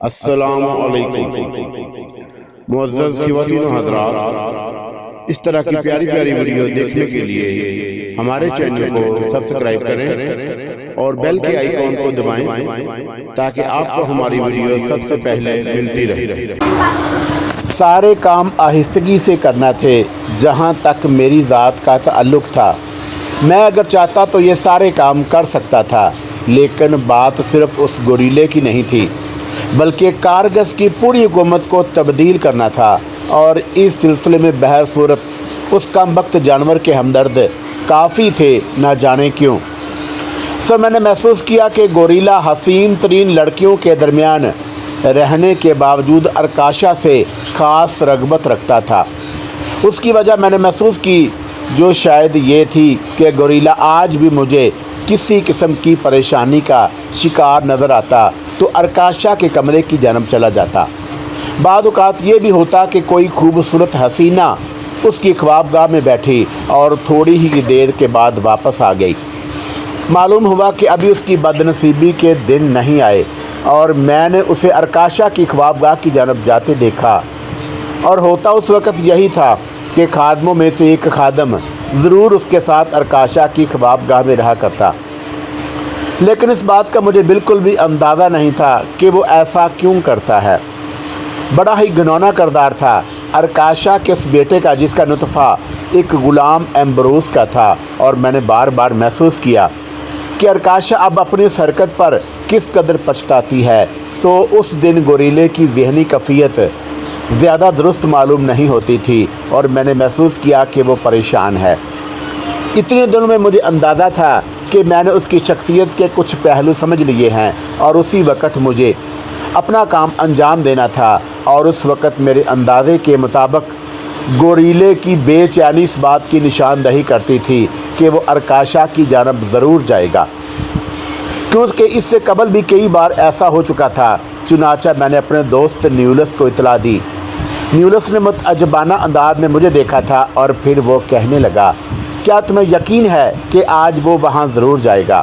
السلام علیکم معزز خواتین و حضرات، اس طرح کی پیاری پیاری ویڈیو دیکھنے کے لیے ہمارے چینل کو سبسکرائب کریں اور بیل کے آئیکن کو دبائیں تاکہ آپ کو ہماری ویڈیو سب سے پہلے ملتی رہے۔ سارے کام آہستگی سے کرنا تھے جہاں تک میری ذات کا تعلق تھا۔ میں اگر چاہتا تو یہ سارے کام کر سکتا تھا، لیکن بات صرف اس گوریلے کی نہیں تھی بلکہ کارگس کی پوری حکومت کو تبدیل کرنا تھا، اور اس سلسلے میں بہر صورت اس کم بخت جانور کے ہمدرد کافی تھے، نہ جانے کیوں۔ میں نے محسوس کیا کہ گوریلا حسین ترین لڑکیوں کے درمیان رہنے کے باوجود ارکاشا سے خاص رغبت رکھتا تھا۔ اس کی وجہ میں نے محسوس کی، جو شاید یہ تھی کہ گوریلا آج بھی مجھے کسی قسم کی پریشانی کا شکار نظر آتا تو ارکاشا کے کمرے کی جانب چلا جاتا۔ بعض اوقات یہ بھی ہوتا کہ کوئی خوبصورت حسینہ اس کی خوابگاہ میں بیٹھی اور تھوڑی ہی دیر کے بعد واپس آ گئی۔ معلوم ہوا کہ ابھی اس کی بد نصیبی کے دن نہیں آئے، اور میں نے اسے ارکاشا کی خوابگاہ کی جانب جاتے دیکھا، اور ہوتا اس وقت یہی تھا کہ خادموں میں سے ایک خادم ضرور اس کے ساتھ ارکاشا کی خوابگاہ میں رہا کرتا، لیکن اس بات کا مجھے بالکل بھی اندازہ نہیں تھا کہ وہ ایسا کیوں کرتا ہے۔ بڑا ہی گھنونا کردار تھا ارکاشا کے اس بیٹے کا، جس کا نطفہ ایک غلام ایمبروس کا تھا، اور میں نے بار بار محسوس کیا کہ ارکاشا اب اپنی اس حرکت پر کس قدر پچھتاتی ہے۔ اس دن گوریلے کی ذہنی کیفیت زیادہ درست معلوم نہیں ہوتی تھی، اور میں نے محسوس کیا کہ وہ پریشان ہے۔ اتنے دنوں میں مجھے اندازہ تھا کہ میں نے اس کی شخصیت کے کچھ پہلو سمجھ لیے ہیں، اور اسی وقت مجھے اپنا کام انجام دینا تھا، اور اس وقت میرے اندازے کے مطابق گوریلے کی بے چینی اس بات کی نشاندہی کرتی تھی کہ وہ ارکاشا کی جانب ضرور جائے گا، کیونکہ اس سے قبل بھی کئی بار ایسا ہو چکا تھا۔ چنانچہ میں نے اپنے دوست نیولس کو اطلاع دی۔ نیولس نے متعجبانہ انداز میں مجھے دیکھا تھا، اور پھر وہ کہنے لگا، کیا تمہیں یقین ہے کہ آج وہ وہاں ضرور جائے گا؟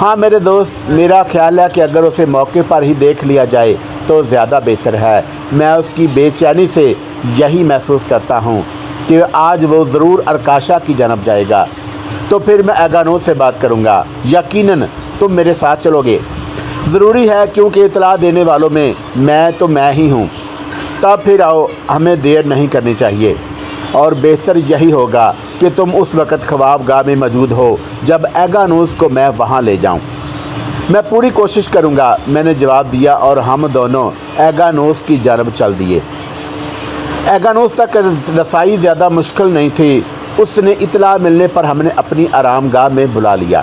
ہاں میرے دوست، میرا خیال ہے کہ اگر اسے موقع پر ہی دیکھ لیا جائے تو زیادہ بہتر ہے۔ میں اس کی بے چینی سے یہی محسوس کرتا ہوں کہ آج وہ ضرور ارکاشا کی جانب جائے گا۔ تو پھر میں ایگانوس سے بات کروں گا۔ یقیناً تم میرے ساتھ چلو گے؟ ضروری ہے، کیونکہ اطلاع دینے والوں میں میں ہی ہوں۔ تب پھر آؤ، ہمیں دیر نہیں کرنی چاہیے، اور بہتر یہی ہوگا کہ تم اس وقت خوابگاہ میں موجود ہو جب ایگانوس کو میں وہاں لے جاؤں۔ میں پوری کوشش کروں گا، میں نے جواب دیا، اور ہم دونوں ایگانوس کی جانب چل دیے۔ ایگانوس تک رسائی زیادہ مشکل نہیں تھی۔ اس نے اطلاع ملنے پر ہم نے اپنی آرام گاہ میں بلا لیا۔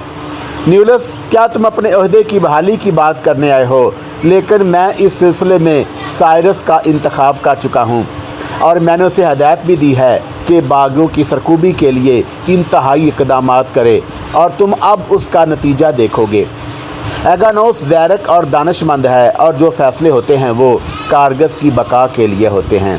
نیولس، کیا تم اپنے عہدے کی بحالی کی بات کرنے آئے ہو؟ لیکن میں اس سلسلے میں سائرس کا انتخاب کر چکا ہوں، اور میں نے اسے ہدایت بھی دی ہے کہ باغیوں کی سرکوبی کے لیے انتہائی اقدامات کرے، اور تم اب اس کا نتیجہ دیکھو گے۔ ایگانوس زیرک اور دانش مند ہے، اور جو فیصلے ہوتے ہیں وہ کارگس کی بقا کے لیے ہوتے ہیں۔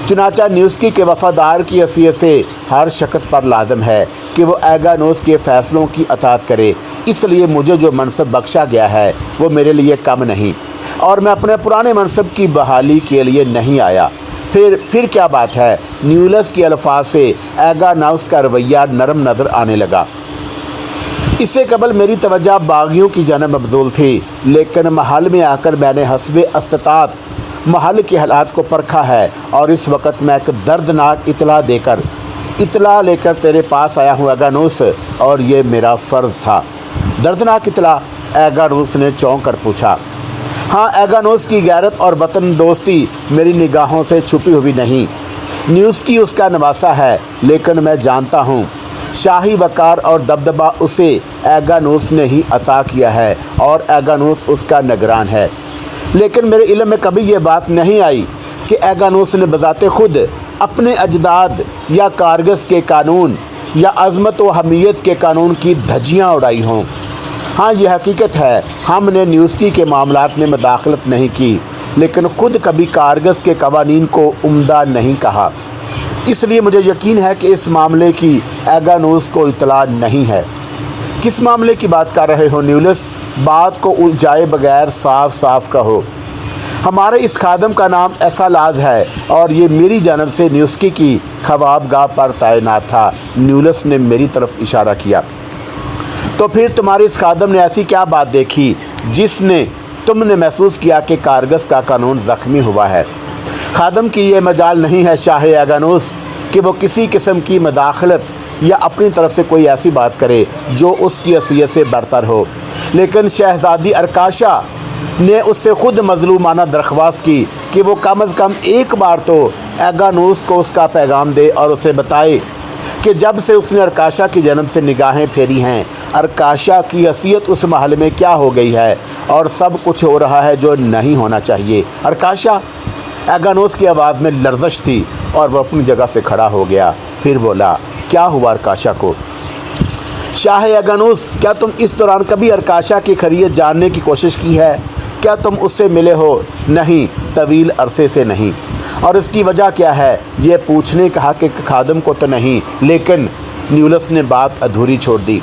چنانچہ نیوسکی کے وفادار کی حیثیت سے ہر شخص پر لازم ہے کہ وہ ایگانوس کے فیصلوں کی اطاعت کرے۔ اس لیے مجھے جو منصب بخشا گیا ہے وہ میرے لیے کم نہیں، اور میں اپنے پرانے منصب کی بحالی کے لیے نہیں آیا۔ پھر کیا بات ہے؟ نیولس کے الفاظ سے ایگانوس کا رویہ نرم نظر آنے لگا۔ اس سے قبل میری توجہ باغیوں کی جانب مبذول تھی، لیکن محل میں آ کر میں نے حسب استطاعت محل کے حالات کو پرکھا ہے، اور اس وقت میں ایک دردناک اطلاع لے کر تیرے پاس آیا ہوں ایگانوس، اور یہ میرا فرض تھا۔ دردناک اطلاع؟ ایگانوس نے چونک کر پوچھا۔ ہاں، ایگانوس کی غیرت اور وطن دوستی میری نگاہوں سے چھپی ہوئی نہیں۔ نیوسکی اس کا نواسا ہے، لیکن میں جانتا ہوں شاہی وقار اور دبدبہ اسے ایگانوس نے ہی عطا کیا ہے، اور ایگانوس اس کا نگران ہے۔ لیکن میرے علم میں کبھی یہ بات نہیں آئی کہ ایگانوس نے بذات خود اپنے اجداد یا کارگس کے قانون یا عظمت و حمیت کے قانون کی دھجیاں اڑائی ہوں۔ ہاں، یہ حقیقت ہے، ہم نے نیوسکی کے معاملات میں مداخلت نہیں کی، لیکن خود کبھی کارگس کے قوانین کو عمدہ نہیں کہا۔ اس لیے مجھے یقین ہے کہ اس معاملے کی ایگانوس کو اطلاع نہیں ہے۔ کس معاملے کی بات کر رہے ہو نیولس؟ بات کو الجھائے بغیر صاف صاف کہو۔ ہمارے اس خادم کا نام ایسالاز ہے اور یہ میری جانب سے نیوسکی کی خوابگاہ پر تعینات تھا۔ نیولس نے میری طرف اشارہ کیا۔ تو پھر تمہارے اس خادم نے ایسی کیا بات دیکھی جس نے تم نے محسوس کیا کہ کارگس کا قانون زخمی ہوا ہے؟ خادم کی یہ مجال نہیں ہے شاہ اگانوس کہ وہ کسی قسم کی مداخلت یا اپنی طرف سے کوئی ایسی بات کرے جو اس کی حیثیت سے برتر ہو، لیکن شہزادی ارکاشا نے اس سے خود مظلومانہ درخواست کی کہ وہ کم از کم ایک بار تو اگانوس کو اس کا پیغام دے اور اسے بتائے کہ جب سے اس نے ارکاشا کی جانب سے نگاہیں پھیری ہیں، ارکاشا کی حیثیت اس محل میں کیا ہو گئی ہے اور سب کچھ ہو رہا ہے جو نہیں ہونا چاہیے۔ ارکاشا، اگانوس کی آواز میں لرزش تھی اور وہ اپنی جگہ سے کھڑا ہو گیا۔ پھر بولا، کیا ہوا ارکاشا کو؟ شاہ اگانوس، کیا تم اس دوران کبھی ارکاشا کی خیریت جاننے کی کوشش کی ہے؟ کیا تم اس سے ملے ہو؟ نہیں، طویل عرصے سے نہیں۔ اور اس کی وجہ کیا ہے؟ یہ پوچھنے کا حق ایک خادم کو تو نہیں، لیکن نیولس نے بات ادھوری چھوڑ دی۔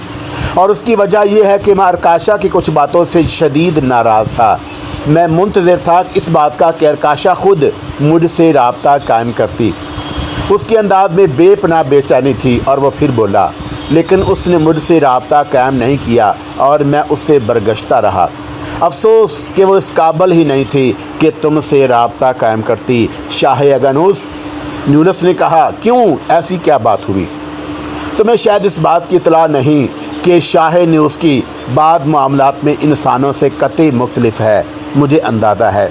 اور اس کی وجہ یہ ہے کہ میں ارکاشا کی کچھ باتوں سے شدید ناراض تھا۔ میں منتظر تھا اس بات کا کہ ارکاشا خود مجھ سے رابطہ قائم کرتی۔ اس کے انداز میں بے پناہ بے چینی تھی اور وہ پھر بولا، لیکن اس نے مجھ سے رابطہ قائم نہیں کیا اور میں اس سے برگشتہ رہا۔ افسوس کہ وہ اس قابل ہی نہیں تھی کہ تم سے رابطہ قائم کرتی شاہ اگانوس۔ نیولس نے کہا، کیوں؟ ایسی کیا بات ہوئی؟ تمہیں شاید اس بات کی اطلاع نہیں کہ شاہ نیوسکی بعض معاملات میں انسانوں سے قطعی مختلف ہے۔ مجھے اندازہ ہے۔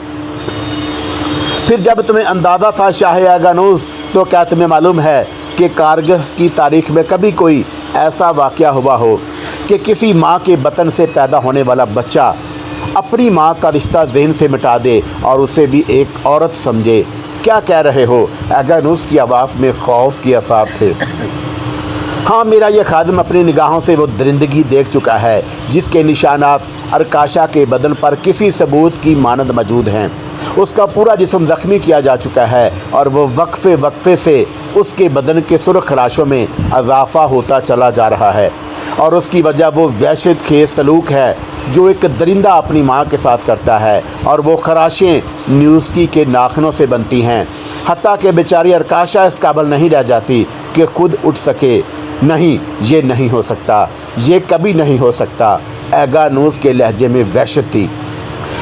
پھر جب تمہیں اندازہ تھا شاہ اگانوس، تو کیا تمہیں معلوم ہے کہ کارگس کی تاریخ میں کبھی کوئی ایسا واقعہ ہوا ہو کہ کسی ماں کے بطن سے پیدا ہونے والا بچہ اپنی ماں کا رشتہ ذہن سے مٹا دے اور اسے بھی ایک عورت سمجھے؟ کیا کہہ رہے ہو؟ اگانوس کی آواز میں خوف کے آثار تھے۔ ہاں، میرا یہ خادم اپنی نگاہوں سے وہ درندگی دیکھ چکا ہے جس کے نشانات ارکاشا کے بدن پر کسی ثبوت کی مانند موجود ہیں۔ اس کا پورا جسم زخمی کیا جا چکا ہے اور وہ وقفے وقفے سے اس کے بدن کے سرخ خراشوں میں اضافہ ہوتا چلا جا رہا ہے، اور اس کی وجہ وہ وحشت خیز سلوک ہے جو ایک درندہ اپنی ماں کے ساتھ کرتا ہے، اور وہ خراشیں نیوسکی کے ناخنوں سے بنتی ہیں، حتیٰ کہ بیچاری ارکاشا اس قابل نہیں رہ جاتی کہ خود اٹھ سکے۔ نہیں، یہ نہیں ہو سکتا، یہ کبھی نہیں ہو سکتا۔ اگانوس کے لہجے میں وحشت تھی۔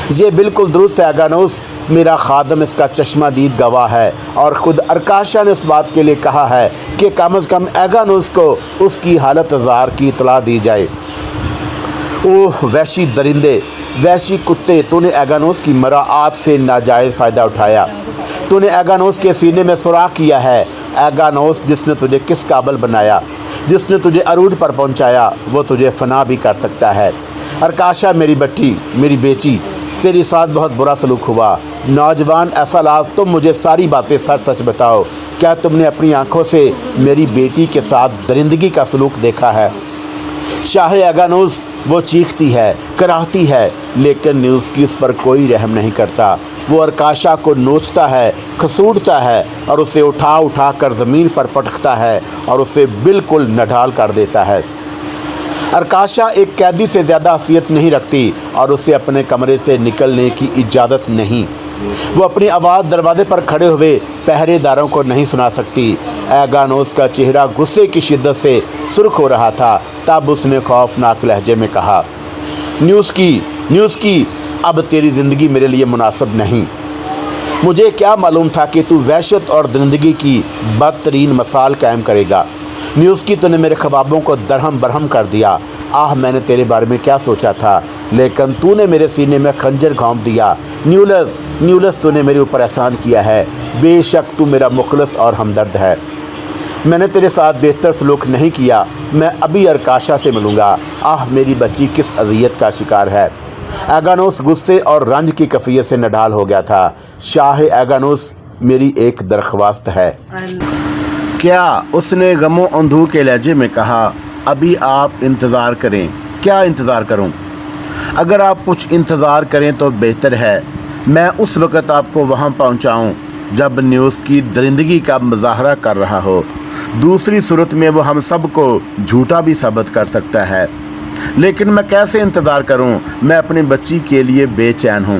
یہ بالکل درست ہے اگانوس، میرا خادم اس کا چشمہ دید گواہ ہے، اور خود ارکاشا نے اس بات کے لیے کہا ہے کہ کم از کم اگانوس کو اس کی حالت زار کی اطلاع دی جائے۔ اوہ وحشی درندے، وحشی کتے، تو نے اگانوس کی مراعات سے ناجائز فائدہ اٹھایا۔ تو نے اگانوس کے سینے میں سوراخ کیا ہے۔ اگانوس جس نے تجھے کس قابل بنایا، جس نے تجھے عروج پر پہنچایا، وہ تجھے فنا بھی کر سکتا ہے۔ ارکاشا میری بٹی، میری بیچی، تیری ساتھ بہت برا سلوک ہوا۔ نوجوان ایسالاز، تم مجھے ساری باتیں سچ سچ بتاؤ۔ کیا تم نے اپنی آنکھوں سے میری بیٹی کے ساتھ درندگی کا سلوک دیکھا ہے؟ شاہ اگانوس، وہ چیختی ہے، کراہتی ہے، لیکن نیوسکی اس پر کوئی رحم نہیں کرتا۔ وہ ارکاشا کو نوچتا ہے، کھسوٹتا ہے اور اسے اٹھا اٹھا کر زمین پر پٹکتا ہے اور اسے بالکل نڈھال کر دیتا ہے۔ ارکاشا ایک قیدی سے زیادہ حیثیت نہیں رکھتی اور اسے اپنے کمرے سے نکلنے کی اجازت نہیں۔ وہ اپنی آواز دروازے پر کھڑے ہوئے پہرے داروں کو نہیں سنا سکتی۔ اگانوس کا چہرہ غصے کی شدت سے سرخ ہو رہا تھا۔ تب اس نے خوفناک لہجے میں کہا، نیوسکی، اب تیری زندگی میرے لیے مناسب نہیں۔ مجھے کیا معلوم تھا کہ تو وحشت اور درندگی کی بدترین مثال قائم کرے گا۔ نیوسکی، تو نے میرے خوابوں کو درہم برہم کر دیا۔ آہ، میں نے تیرے بارے میں کیا سوچا تھا، لیکن تو نے میرے سینے میں خنجر گھونپ دیا۔ نیولس، تو نے میرے اوپر احسان کیا ہے۔ بے شک تو میرا مخلص اور ہمدرد ہے۔ میں نے تیرے ساتھ بہتر سلوک نہیں کیا۔ میں ابھی ارکاشا سے ملوں گا۔ آہ، میری بچی کس اذیت کا شکار ہے۔ اگانوس غصے اور رنج کی کیفیت سے نڈال ہو گیا تھا۔ شاہ اگانوس، میری ایک درخواست ہے۔ کیا؟ اس نے غم و اندوہ کے لہجے میں کہا۔ ابھی آپ انتظار کریں۔ کیا انتظار کروں؟ اگر آپ کچھ انتظار کریں تو بہتر ہے۔ میں اس وقت آپ کو وہاں پہنچاؤں جب نیوسکی درندگی کا مظاہرہ کر رہا ہو۔ دوسری صورت میں وہ ہم سب کو جھوٹا بھی ثابت کر سکتا ہے۔ لیکن میں کیسے انتظار کروں؟ میں اپنی بچی کے لیے بے چین ہوں۔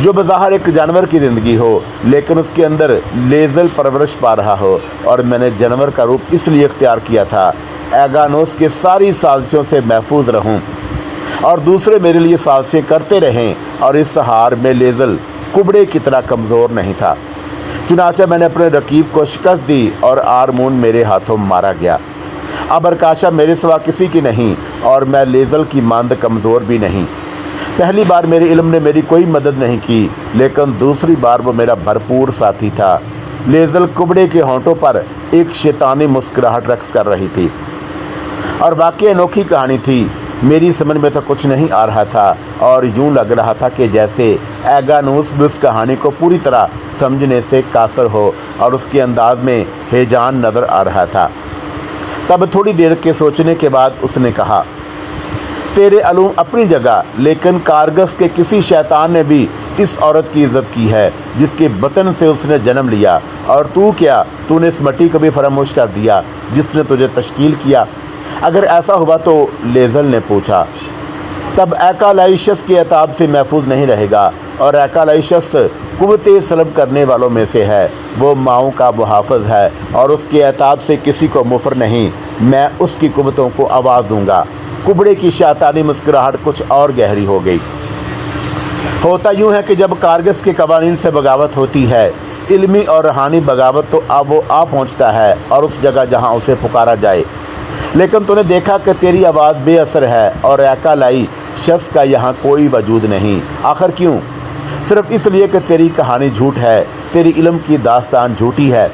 جو بظاہر ایک جانور کی زندگی ہو لیکن اس کے اندر لیزل پرورش پا رہا ہو، اور میں نے جانور کا روپ اس لیے اختیار کیا تھا ایگانوس کے ساری سازشوں سے محفوظ رہوں اور دوسرے میرے لیے سازشیں کرتے رہیں، اور اس ہار میں لیزل کبڑے کی طرح کمزور نہیں تھا۔ چنانچہ میں نے اپنے رقیب کو شکست دی اور آرمون میرے ہاتھوں مارا گیا۔ اب ارکاشا میرے سوا کسی کی نہیں، اور میں لیزل کی ماند کمزور بھی نہیں۔ پہلی بار میرے علم نے میری کوئی مدد نہیں کی، لیکن دوسری بار وہ میرا بھرپور ساتھی تھا۔ لیزل کبڑے کے ہونٹوں پر ایک شیطانی مسکراہٹ رقص کر رہی تھی، اور واقعی انوکھی کہانی تھی۔ میری سمجھ میں تو کچھ نہیں آ رہا تھا، اور یوں لگ رہا تھا کہ جیسے ایگانوس بھی اس کہانی کو پوری طرح سمجھنے سے قاصر ہو، اور اس کے انداز میں ہیجان نظر آ رہا تھا۔ تب تھوڑی دیر کے سوچنے کے بعد اس نے کہا، تیرے علوم اپنی جگہ، لیکن کارگس کے کسی شیطان نے بھی اس عورت کی عزت کی ہے جس کے بطن سے اس نے جنم لیا، اور تو کیا، تو نے اس مٹی کو بھی فراموش کر دیا جس نے تجھے تشکیل کیا؟ اگر ایسا ہوا تو لیزل نے پوچھا، تب ایکالائشس کے عتاب سے محفوظ نہیں رہے گا، اور ایکالائشس قوتیں سلب کرنے والوں میں سے ہے۔ وہ ماؤں کا محافظ ہے، اور اس کے عتاب سے کسی کو مفر نہیں۔ میں اس کی قوتوں کو آواز دوں گا۔ کبڑے کی شیطانی مسکراہٹ کچھ اور گہری ہو گئی۔ ہوتا یوں ہے کہ جب کارگس کے قوانین سے بغاوت ہوتی ہے، علمی اور روحانی بغاوت، تو اب وہ آ پہنچتا ہے اور اس جگہ جہاں اسے پکارا جائے۔ لیکن تو نے دیکھا کہ تیری آواز بے اثر ہے، اور ایکالائی شخص کا یہاں کوئی وجود نہیں۔ آخر کیوں؟ صرف اس لیے کہ تیری کہانی جھوٹ ہے، تیری علم کی داستان جھوٹی ہے،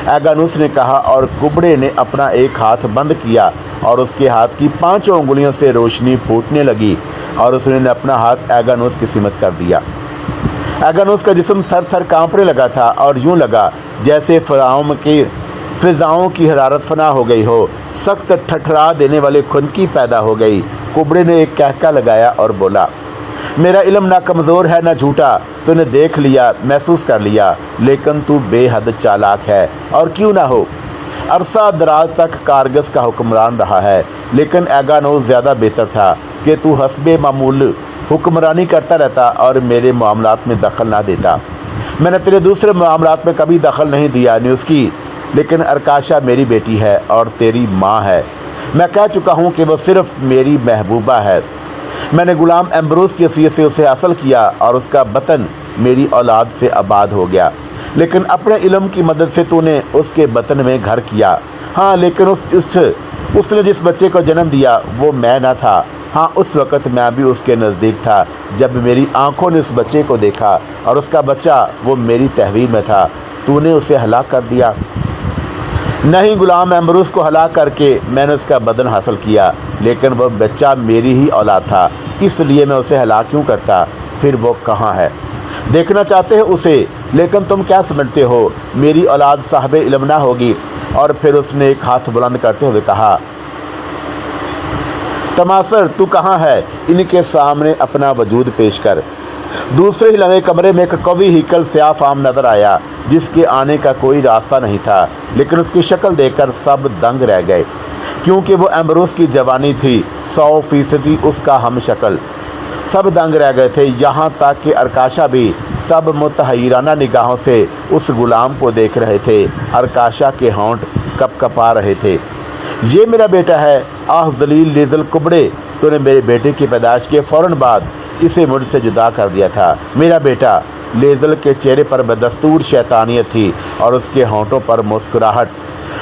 ایگانوس نے کہا، اور کبڑے نے اپنا ایک ہاتھ بند کیا، اور اس کے ہاتھ کی 5 انگلیوں سے روشنی پھوٹنے لگی، اور اس نے اپنا ہاتھ ایگانوس کی سمت کر دیا۔ ایگانوس کا جسم تھر تھر کانپنے لگا تھا، اور یوں لگا جیسے فضاؤں کی حرارت فنا ہو گئی ہو، سخت ٹھٹھرا دینے والی خنکی پیدا ہو گئی۔ کبڑے نے ایک کہکہ لگایا اور بولا، میرا علم نہ کمزور ہے نہ جھوٹا، تو نے دیکھ لیا، محسوس کر لیا، لیکن تو بے حد چالاک ہے، اور کیوں نہ ہو۔ عرصہ دراز تک کارگس کا حکمران رہا ہے، لیکن ایگانوس زیادہ بہتر تھا کہ تو حسب معمول حکمرانی کرتا رہتا اور میرے معاملات میں دخل نہ دیتا۔ میں نے تیرے دوسرے معاملات میں کبھی دخل نہیں دیا، نہیں اس کی، لیکن ارکاشا میری بیٹی ہے اور تیری ماں ہے۔ میں کہہ چکا ہوں کہ وہ صرف میری محبوبہ ہے۔ میں نے غلام ایمبروس کی حیثیت سے اسے حاصل کیا، اور اس کا بطن میری اولاد سے آباد ہو گیا، لیکن اپنے علم کی مدد سے تو نے اس کے بطن میں گھر کیا۔ ہاں، لیکن اس نے جس بچے کو جنم دیا وہ میں نہ تھا۔ ہاں، اس وقت میں بھی اس کے نزدیک تھا جب میری آنکھوں نے اس بچے کو دیکھا، اور اس کا بچہ وہ میری تحویل میں تھا۔ تو نے اسے ہلاک کر دیا۔ نہیں، غلام ایمبروس کو ہلاک کر کے میں نے اس کا بدن حاصل کیا، لیکن وہ بچہ میری ہی اولاد تھا، اس لیے میں اسے ہلاک کیوں کرتا؟ پھر وہ کہاں ہے؟ دیکھنا چاہتے ہو اسے؟ لیکن تم کیا سمجھتے ہو میری اولاد صاحب علم نہ ہوگی؟ اور پھر اس نے ایک ہاتھ بلند کرتے ہوئے کہا، تماسر تو کہاں ہے؟ ان کے سامنے اپنا وجود پیش کر۔ دوسرے ہی لمحے کمرے میں ایک قوی ہیکل سیاہ فام نظر آیا، جس کے آنے کا کوئی راستہ نہیں تھا، لیکن اس کی شکل دیکھ کر سب دنگ رہ گئے، کیونکہ وہ ایمبروس کی جوانی تھی، 100% اس کا ہم شکل۔ سب دنگ رہ گئے تھے، یہاں تک کہ ارکاشا بھی۔ سب متحیرانہ نگاہوں سے اس غلام کو دیکھ رہے تھے۔ ارکاشا کے ہونٹ کپ کپا رہے تھے۔ یہ میرا بیٹا ہے، آہ ذلیل لیزل کبڑے، تو نے میرے بیٹے کی پیدائش کے فوراً بعد اسے مجھ سے جدا کر دیا تھا۔ میرا بیٹا۔ لیزل کے چہرے پر بدستور شیطانیت تھی، اور اس کے ہونٹوں پر مسکراہٹ۔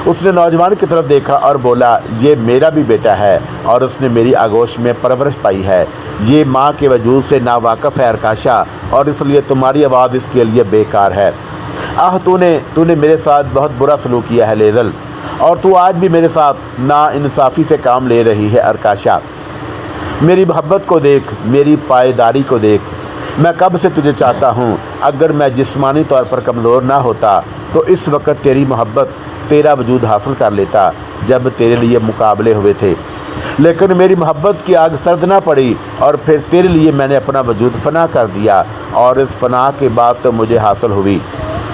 اس نے نوجوان کی طرف دیکھا اور بولا، یہ میرا بھی بیٹا ہے، اور اس نے میری آغوش میں پرورش پائی ہے۔ یہ ماں کے وجود سے ناواقف ہے ارکاشا، اور اس لیے تمہاری آواز اس کے لیے بیکار ہے۔ آہ، تو نے میرے ساتھ بہت برا سلوک کیا ہے لیزل، اور تو آج بھی میرے ساتھ ناانصافی سے کام لے رہی ہے ارکاشا۔ میری محبت کو دیکھ، میری پائیداری کو دیکھ۔ میں کب سے تجھے چاہتا ہوں۔ اگر میں جسمانی طور پر کمزور نہ ہوتا تو اس وقت تیری محبت، تیرا وجود حاصل کر لیتا جب تیرے لیے مقابلے ہوئے تھے، لیکن میری محبت کی آگ سرد نہ پڑی، اور پھر تیرے لیے میں نے اپنا وجود فنا کر دیا، اور اس فنا کے بعد تو مجھے حاصل ہوئی۔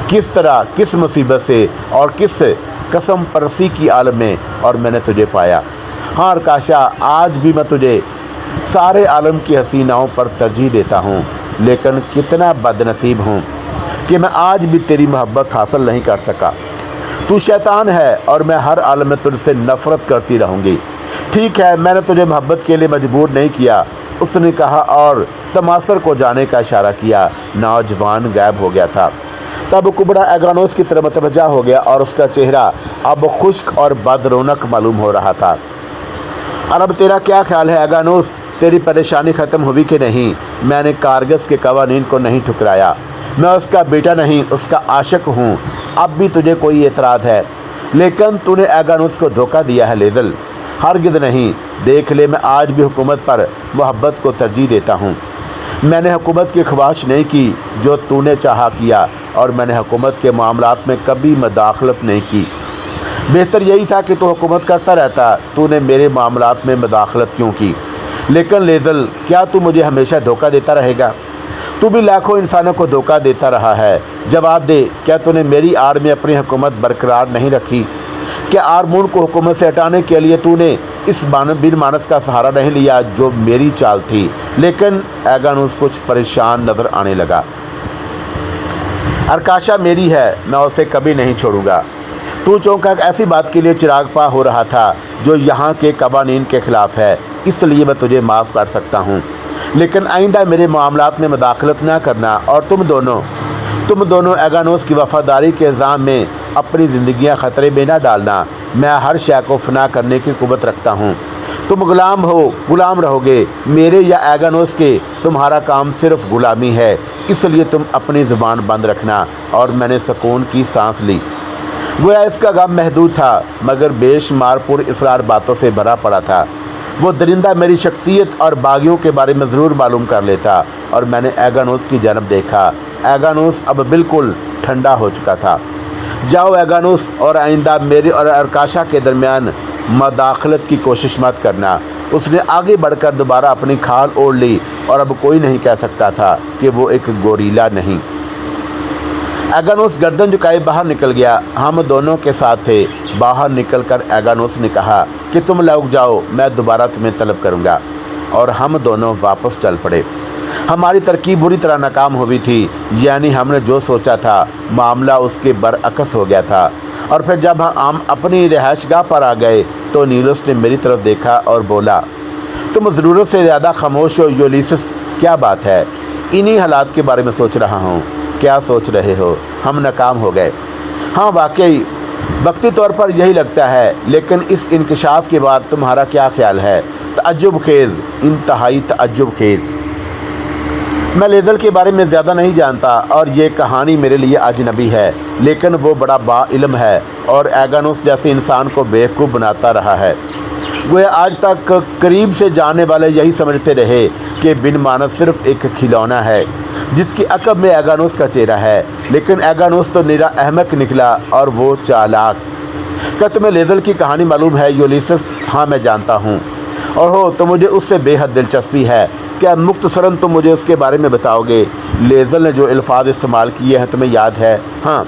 کس طرح، کس مصیبت سے، اور کس قسم پرسی کی عالم میں، اور میں نے تجھے پایا۔ ہاں ارکاشا، آج بھی میں تجھے سارے عالم کی حسیناؤں پر ترجیح دیتا ہوں۔ لیکن کتنا بدنصیب ہوں کہ میں آج بھی تیری محبت حاصل نہیں کر سکا۔ تو شیطان ہے اور میں ہر عالم میں تجھ سے نفرت کرتی رہوں گی۔ ٹھیک ہے، میں نے تجھے محبت کے لیے مجبور نہیں کیا، اس نے کہا اور تماثر کو جانے کا اشارہ کیا۔ نوجوان غائب ہو گیا تھا۔ تب کبڑا ایگانوس کی طرف متوجہ ہو گیا اور اس کا چہرہ اب خشک اور بد رونق معلوم ہو رہا تھا۔ اور اب تیرا کیا خیال ہے ایگانوس، تیری پریشانی ختم ہوئی کہ نہیں؟ میں نے کارگس کے قوانین کو نہیں ٹھکرایا، میں اس کا بیٹا نہیں، اس کا عاشق ہوں۔ اب بھی تجھے کوئی اعتراض ہے؟ لیکن تو نے ایگانوس کو دھوکہ دیا ہے لیزل۔ ہرگز نہیں، دیکھ لے میں آج بھی حکومت پر محبت کو ترجیح دیتا ہوں۔ میں نے حکومت کی خواہش نہیں کی جو تو نے چاہا کیا، اور میں نے حکومت کے معاملات میں کبھی مداخلت نہیں کی۔ بہتر یہی تھا کہ تو حکومت کرتا رہتا، تو نے میرے معاملات میں مداخلت کیوں کی؟ لیکن لیزل، کیا تو مجھے ہمیشہ دھوکہ دیتا رہے گا؟ تو بھی لاکھوں انسانوں کو دھوکہ دیتا رہا ہے۔ جواب دے، کیا تو نے میری آڑ میں اپنی حکومت برقرار نہیں رکھی؟ کیا آرمون کو حکومت سے ہٹانے کے لیے تو نے اس بن مانس کا سہارا نہیں لیا جو میری چال تھی؟ لیکن ایگانوس کچھ پریشان نظر آنے لگا۔ ارکاشا میری ہے، میں اسے کبھی نہیں چھوڑوں گا۔ تو چونکہ ایسی بات کے لیے چراغ پا ہو رہا تھا جو یہاں کے قوانین کے خلاف ہے، اس لیے میں تجھے معاف کر سکتا ہوں، لیکن آئندہ میرے معاملات میں مداخلت نہ کرنا۔ اور تم دونوں ایگانوس کی وفاداری کے الزام میں اپنی زندگیاں خطرے میں نہ ڈالنا۔ میں ہر شے کو فنا کرنے کی قوت رکھتا ہوں۔ تم غلام رہو گے میرے یا ایگانوس کے، تمہارا کام صرف غلامی ہے، اس لیے تم اپنی زبان بند رکھنا۔ اور میں نے سکون کی سانس لی۔ گویا اس کا غم محدود تھا مگر بے شمار پر اصرار باتوں سے بھرا پڑا تھا۔ وہ درندہ میری شخصیت اور باغیوں کے بارے میں ضرور معلوم کر لیتا، اور میں نے ایگانوس کی جانب دیکھا۔ ایگانوس اب بالکل ٹھنڈا ہو چکا تھا۔ جاؤ ایگانوس، اور آئندہ میرے اور ارکاشا کے درمیان مداخلت کی کوشش مت کرنا۔ اس نے آگے بڑھ کر دوبارہ اپنی کھال اوڑھ لی، اور اب کوئی نہیں کہہ سکتا تھا کہ وہ ایک گوریلا نہیں۔ ایگانوس گردن جھکائے باہر نکل گیا۔ ہم دونوں کے ساتھ تھے۔ باہر نکل کر ایگانوس نے کہا کہ تم لوگ جاؤ، میں دوبارہ تمہیں طلب کروں گا، اور ہم دونوں واپس چل پڑے۔ ہماری ترکیب بری طرح ناکام ہوئی تھی، یعنی ہم نے جو سوچا تھا معاملہ اس کے برعکس ہو گیا تھا۔ اور پھر جب ہم اپنی رہائش گاہ پر آ گئے تو نیلوس نے میری طرف دیکھا اور بولا، تم ضرورت سے زیادہ خاموش ہو یولیسس، کیا بات ہے؟ انہی حالات کے بارے میں سوچ رہا ہوں۔ کیا سوچ رہے ہو؟ ہم ناکام ہو گئے۔ ہاں واقعی وقتی طور پر یہی لگتا ہے، لیکن اس انکشاف کے بعد تمہارا کیا خیال ہے؟ تعجب خیز، انتہائی تعجب خیز۔ میں لیزل کے بارے میں زیادہ نہیں جانتا اور یہ کہانی میرے لیے اجنبی ہے، لیکن وہ بڑا با علم ہے اور ایگانوس جیسے انسان کو بیوقوف بناتا رہا ہے۔ گویا آج تک قریب سے جاننے والے یہی سمجھتے رہے کہ بن مانس صرف ایک کھلونا ہے جس کی عقب میں ایگانوس کا چہرہ ہے، لیکن ایگانوس تو نرا احمق نکلا اور وہ چالاک۔ کیا تمہیں لیزل کی کہانی معلوم ہے یولیسس؟ ہاں میں جانتا ہوں، اور ہو تو مجھے اس سے بے حد دلچسپی ہے۔ کیا مختصراً تم مجھے اس کے بارے میں بتاؤ گے؟ لیزل نے جو الفاظ استعمال کیے ہیں تمہیں یاد ہے؟ ہاں۔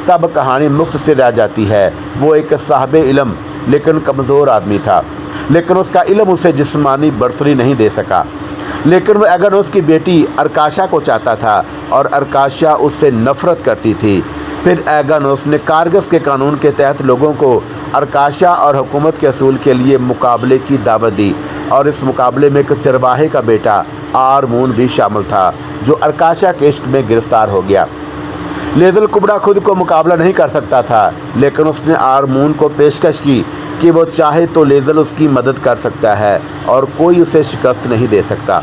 تب کہانی مختصر رہ جاتی ہے۔ وہ ایک صاحب علم لیکن کمزور آدمی تھا، لیکن اس کا علم اسے جسمانی برتری نہیں دے سکا۔ لیکن وہ ایگانوس کی بیٹی ارکاشا کو چاہتا تھا اور ارکاشا اس سے نفرت کرتی تھی۔ پھر ایگانوس نے کارگس کے قانون کے تحت لوگوں کو ارکاشا اور حکومت کے اصول کے لیے مقابلے کی دعوت دی، اور اس مقابلے میں ایک چرواہے کا بیٹا آرمون بھی شامل تھا جو ارکاشا کے عشق میں گرفتار ہو گیا۔ لیزل کبڑا خود کو مقابلہ نہیں کر سکتا تھا، لیکن اس نے آرمون کو پیشکش کی کہ وہ چاہے تو لیزل اس کی مدد کر سکتا ہے اور کوئی اسے شکست نہیں دے سکتا،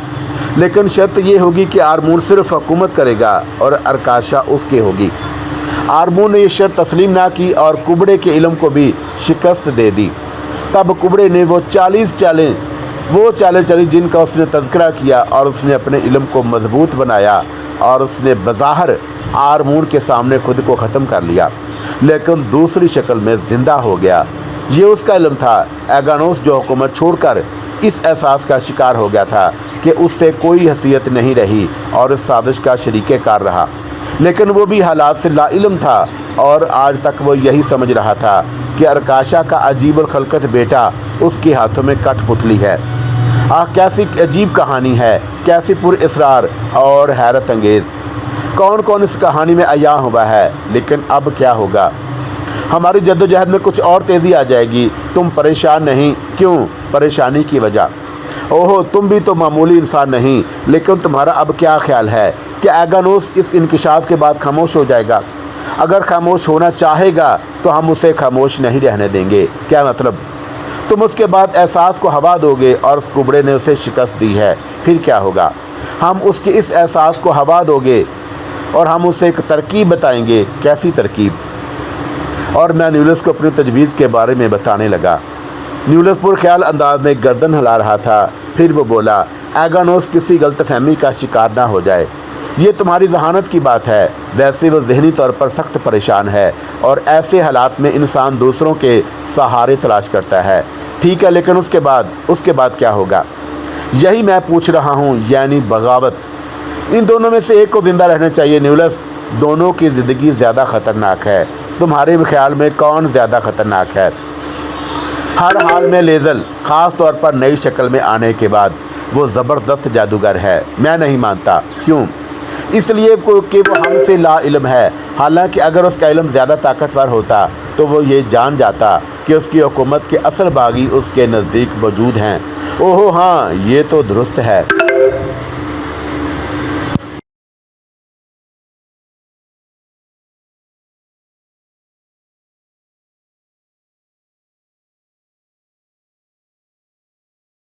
لیکن شرط یہ ہوگی کہ آرمون صرف حکومت کرے گا اور ارکاشا اس کی ہوگی۔ آرمون نے یہ شرط تسلیم نہ کی اور کبڑے کے علم کو بھی شکست دے دی۔ تب کبڑے نے وہ چالیں چلی جن کا اس نے تذکرہ کیا، اور اس نے اپنے علم کو مضبوط بنایا اور اس نے بظاہر آرمون کے سامنے خود کو ختم کر لیا، لیکن دوسری شکل میں زندہ ہو گیا۔ یہ اس کا علم تھا۔ ایگانوس جو حکومت چھوڑ کر اس احساس کا شکار ہو گیا تھا کہ اس سے کوئی حیثیت نہیں رہی اور اس سازش کا شریک کار رہا، لیکن وہ بھی حالات سے لا علم تھا، اور آج تک وہ یہی سمجھ رہا تھا کہ ارکاشا کا عجیب الخلقت بیٹا اس کے ہاتھوں میں کٹ پتلی ہے۔ کیسی عجیب کہانی ہے، کیسی پر اسرار اور حیرت انگیز۔ کون کون اس کہانی میں عیاں ہوا ہے، لیکن اب کیا ہوگا؟ ہماری جدوجہد میں کچھ اور تیزی آ جائے گی۔ تم پریشان نہیں، کیوں؟ پریشانی کی وجہ، اوہو تم بھی تو معمولی انسان نہیں، لیکن تمہارا اب کیا خیال ہے کہ ایگانوس اس انکشاف کے بعد خاموش ہو جائے گا؟ اگر خاموش ہونا چاہے گا تو ہم اسے خاموش نہیں رہنے دیں گے۔ کیا مطلب؟ تم اس کے بعد احساس کو ہوا دو گے اور اس کبڑے نے اسے شکست دی ہے، پھر کیا ہوگا؟ ہم اس کے اس احساس کو ہوا دو گے اور ہم اسے ایک ترکیب بتائیں گے۔ کیسی ترکیب؟ اور میں نیولس کو اپنی تجویز کے بارے میں بتانے لگا۔ نیولس پر خیال انداز میں گردن ہلا رہا تھا، پھر وہ بولا، ایگانوس کسی غلط فہمی کا شکار نہ ہو جائے، یہ تمہاری ذہانت کی بات ہے۔ ویسے وہ ذہنی طور پر سخت پریشان ہے اور ایسے حالات میں انسان دوسروں کے سہارے تلاش کرتا ہے، ٹھیک ہے، لیکن اس کے بعد کیا ہوگا؟ یہی میں پوچھ رہا ہوں، یعنی بغاوت۔ ان دونوں میں سے ایک کو زندہ رہنا چاہیے نیولس۔ دونوں کی زندگی زیادہ خطرناک ہے۔ تمہارے خیال میں کون زیادہ خطرناک ہے؟ ہر حال میں لیزل، خاص طور پر نئی شکل میں آنے کے بعد، وہ زبردست جادوگر ہے۔ میں نہیں مانتا۔ کیوں؟ اس لیے کہ وہ ہم سے لا علم ہے۔ حالانکہ اگر اس کا علم زیادہ طاقتور ہوتا تو وہ یہ جان جاتا کہ اس کی حکومت کے اصل باغی اس کے نزدیک موجود ہیں۔ اوہو ہاں، یہ تو درست ہے۔